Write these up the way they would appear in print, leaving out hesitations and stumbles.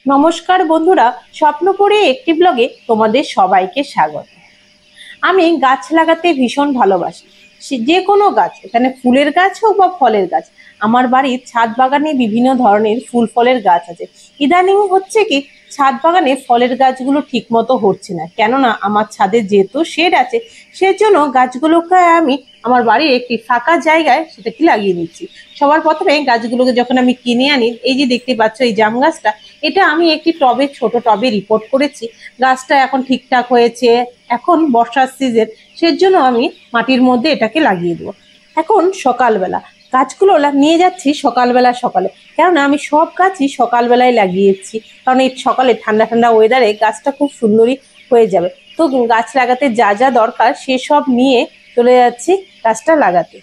নমস্কার বন্ধুরা, স্বপ্নপুরী একটি ব্লগে তোমাদের সবাইকে স্বাগত। আমি গাছ লাগাতে ভীষণ ভালোবাসি। যে কোনো গাছ, এখানে ফুলের গাছ হোক বা ফলের গাছ। আমার বাড়ির ছাদ বাগানে বিভিন্ন ধরনের ফুল ফলের গাছ আছে। ইদানিং হচ্ছে কি, ছাদ বাগানে ফলের গাছগুলো ঠিক মতো হচ্ছে না, কেননা আমার ছাদে যেহেতু শেড আছে, সেজন্য গাছগুলোকে আমি আমার বাড়ির একটি ফাঁকা জায়গায় সেটাকে লাগিয়ে নিচ্ছি। সবার প্রথমে গাছগুলোকে যখন আমি কিনে আনি, এই যে দেখতে পাচ্ছ এই জাম গাছটা, এটা আমি একটি টবে, ছোট টবে রিপোর্ট করেছি। গাছটা এখন ঠিকঠাক হয়েছে। এখন বর্ষার সিজন, সেজন্য আমি মাটির মধ্যে এটাকে লাগিয়ে দেবো। এখন সকালবেলা গাছগুলো নিয়ে যাচ্ছি সকালবেলা সকালে, কেননা আমি সব গাছই সকালবেলায় লাগিয়েছি, কারণ এই সকালে ঠান্ডা ঠান্ডা ওয়েদারে গাছটা খুব সুন্দরই হয়ে যাবে। তো গাছ লাগাতে যা যা দরকার সেসব নিয়ে চলে যাচ্ছি গাছটা লাগাতে।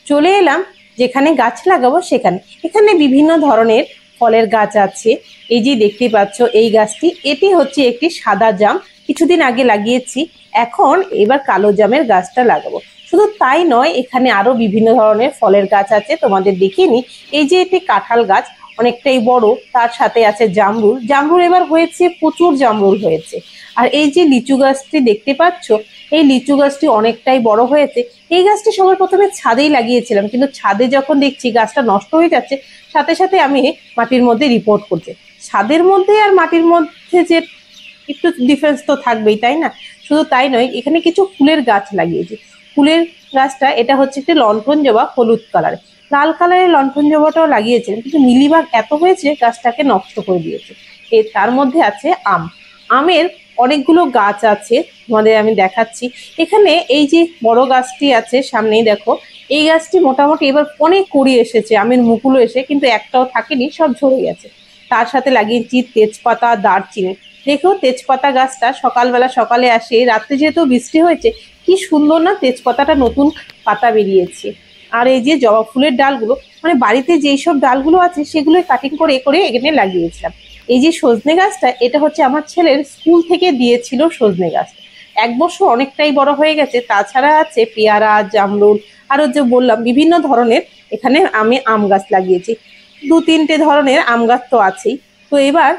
চলে এলাম যেখানে গাছ লাগাবো সেখানে। এখানে বিভিন্ন ধরনের ফলের গাছ আছে। এই যে দেখতে পাচ্ছ এই গাছটি, এটি হচ্ছে একটি সাদা জাম, কিছুদিন আগে লাগিয়েছি। এবার কালো জামের গাছটা লাগাবো। শুধু তাই নয়, এখানে আরো বিভিন্ন ধরনের ফলের গাছ আছে, তোমাদের দেখিয়ে নি। এই যে একটি কাঁঠাল গাছ, অনেকটাই বড়, তার সাথে আছে জামরুল। জামরুল এবার হয়েছে, প্রচুর জামরুল হয়েছে। আর এই যে লিচু গাছটি দেখতে পাচ্ছ, এই লিচু গাছটি অনেকটাই বড় হয়েছে। এই গাছটি সবার প্রথমে ছাদেই লাগিয়েছিলাম, কিন্তু ছাদে যখন দেখছি গাছটা নষ্ট হয়ে যাচ্ছে, সাথে সাথে আমি মাটির মধ্যে রিপোর্ট করছি। ছাদের মধ্যে আর মাটির মধ্যে যে একটু ডিফারেন্স তো থাকবেই, তাই না? শুধু তাই নয়, এখানে কিছু ফুলের গাছ লাগিয়েছি। ফুলের গাছটা এটা হচ্ছে একটি লণ্ঠন জবা, হলুদ কালারে। লাল কালারের লণ্ঠন জবাটাও লাগিয়েছিলেন, কিন্তু মিলিবাগ এত হয়েছে গাছটাকে নষ্ট করে দিয়েছে। তার মধ্যে আছে আম। আমের অনেকগুলো গাছ আছে, তোমাদের আমি দেখাচ্ছি। এখানে এই যে বড় গাছটি আছে সামনেই দেখো, এই গাছটি মোটামুটি এবার অনেক কুড়ি এসেছে, আমের মুকুলও এসে, কিন্তু একটাও থাকেনি, সব ঝরে গেছে। তার সাথে লাগিয়েছি তেজপাতা, দারচিনি। দেখো তেজপাতা গাছটা সকালবেলা সকালে আসে, রাত্রে যেহেতু বৃষ্টি হয়েছে, কি সুন্দর না তেজপাতাটা নতুন পাতা বেরিয়েছে। আর এই যে জবা ফুলের ডালগুলো, মানে বাড়িতে যেই সব ডালগুলো আছে সেগুলো কাটিং করে করে এখানে লাগিয়েছিলাম। এই যে সজনে গাছটা, এটা হচ্ছে আমার ছেলের স্কুল থেকে দিয়েছিল সজনে গাছ। এক বছর অনেকটাই বড় হয়ে গেছে। তাছাড়া আছে পেয়ারা, জামরুল, আরো যে বললাম বিভিন্ন ধরনের। এখানে আমি আম গাছ লাগিয়েছি, 2-3টে ধরনের আম গাছ তো আছেই। তো এবার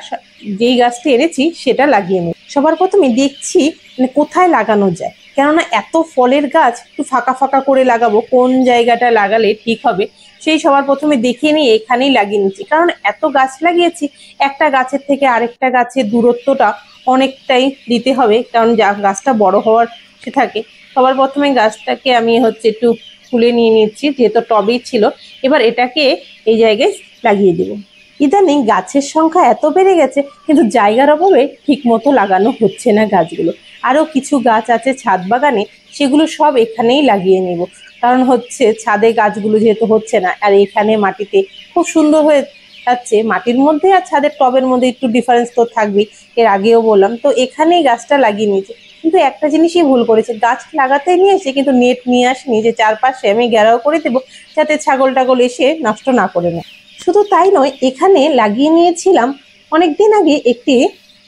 যেই গাছটি এনেছি সেটা লাগিয়ে নেব। সবার প্রথমে দেখছি মানে কোথায় লাগানো যায়, কেননা এত ফলের গাছ একটু ফাঁকা ফাঁকা করে লাগাবো, কোন জায়গাটা লাগালে ঠিক হবে সেই সবার প্রথমে দেখে নিয়ে এখানেই লাগিয়ে নিচ্ছি। কারণ এত গাছ লাগিয়েছি, একটা গাছের থেকে আরেকটা গাছের দূরত্বটা অনেকটাই দিতে হবে, কারণ গাছটা বড় হওয়ার সে থাকে। সবার প্রথমে গাছটাকে আমি হচ্ছে একটু তুলে নিয়ে নিচ্ছি, যেহেতু টবেই ছিল। এবার এটাকে এই জায়গায় লাগিয়ে দেবো। ইদানিং গাছের সংখ্যা এত বেড়ে গেছে, কিন্তু জায়গার অভাবে ঠিক মতো লাগানো হচ্ছে না গাছগুলো। আরো কিছু গাছ আছে ছাদ বাগানে, সেগুলো সব এখানেই লাগিয়ে নেব। কারণ হচ্ছে ছাদে গাছগুলো যেহেতু হচ্ছে না, আর এখানে মাটিতে খুব সুন্দর হয়ে যাচ্ছে। মাটির মধ্যে আর ছাদের টবের মধ্যে একটু ডিফারেন্স তো থাকবেই, এর আগেও বললাম। তো এখানেই গাছটা লাগিয়ে নিয়েছে, কিন্তু একটা জিনিসই ভুল করেছে, গাছ লাগাতে নিয়ে এসে কিন্তু নেট নিয়ে আসেনি, যে চারপাশে আমি ঘেরাও করে দেবো যাতে ছাগল টাগল এসে নষ্ট না করে নেয়। শুধু তাই নয়, এখানে লাগিয়ে নিয়েছিলাম অনেকদিন আগে একটি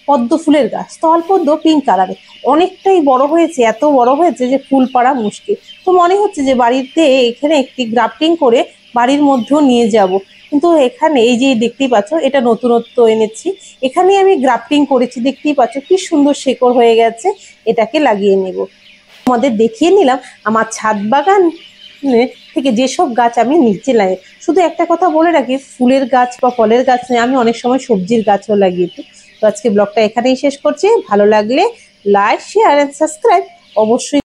পদ্ম ফুলের গাছ, স্থলপদ্ম, পিঙ্ক কালারের। অনেকটাই বড় হয়েছে, এত বড় হয়েছে যে ফুল পাড়া মুশকিল। তো মনে হচ্ছে যে বাড়িতে এখানে একটি গ্রাফটিং করে বাড়ির মধ্যেও নিয়ে যাব, কিন্তু এখানে এই যে দেখতেই পাচ্ছ, এটা নতুনত্ব এনেছি। এখানে আমি গ্রাফটিং করেছি, দেখতেই পাচ্ছ কি সুন্দর শেকড় হয়ে গেছে। এটাকে লাগিয়ে নেব। আমাদের দেখিয়ে নিলাম আমার ছাদ বাগান থেকে যেসব গাছ আমি নিচে লাগাই। শুধু একটা কথা বলে রাখি, ফুলের গাছ বা ফলের গাছ নেই, আমি অনেক সময় সবজির গাছও লাগিয়েছি। তো আজকে ব্লগটা এখানেই শেষ করছি। ভালো লাগলে লাইক, শেয়ার এন্ড সাবস্ক্রাইব অবশ্যই।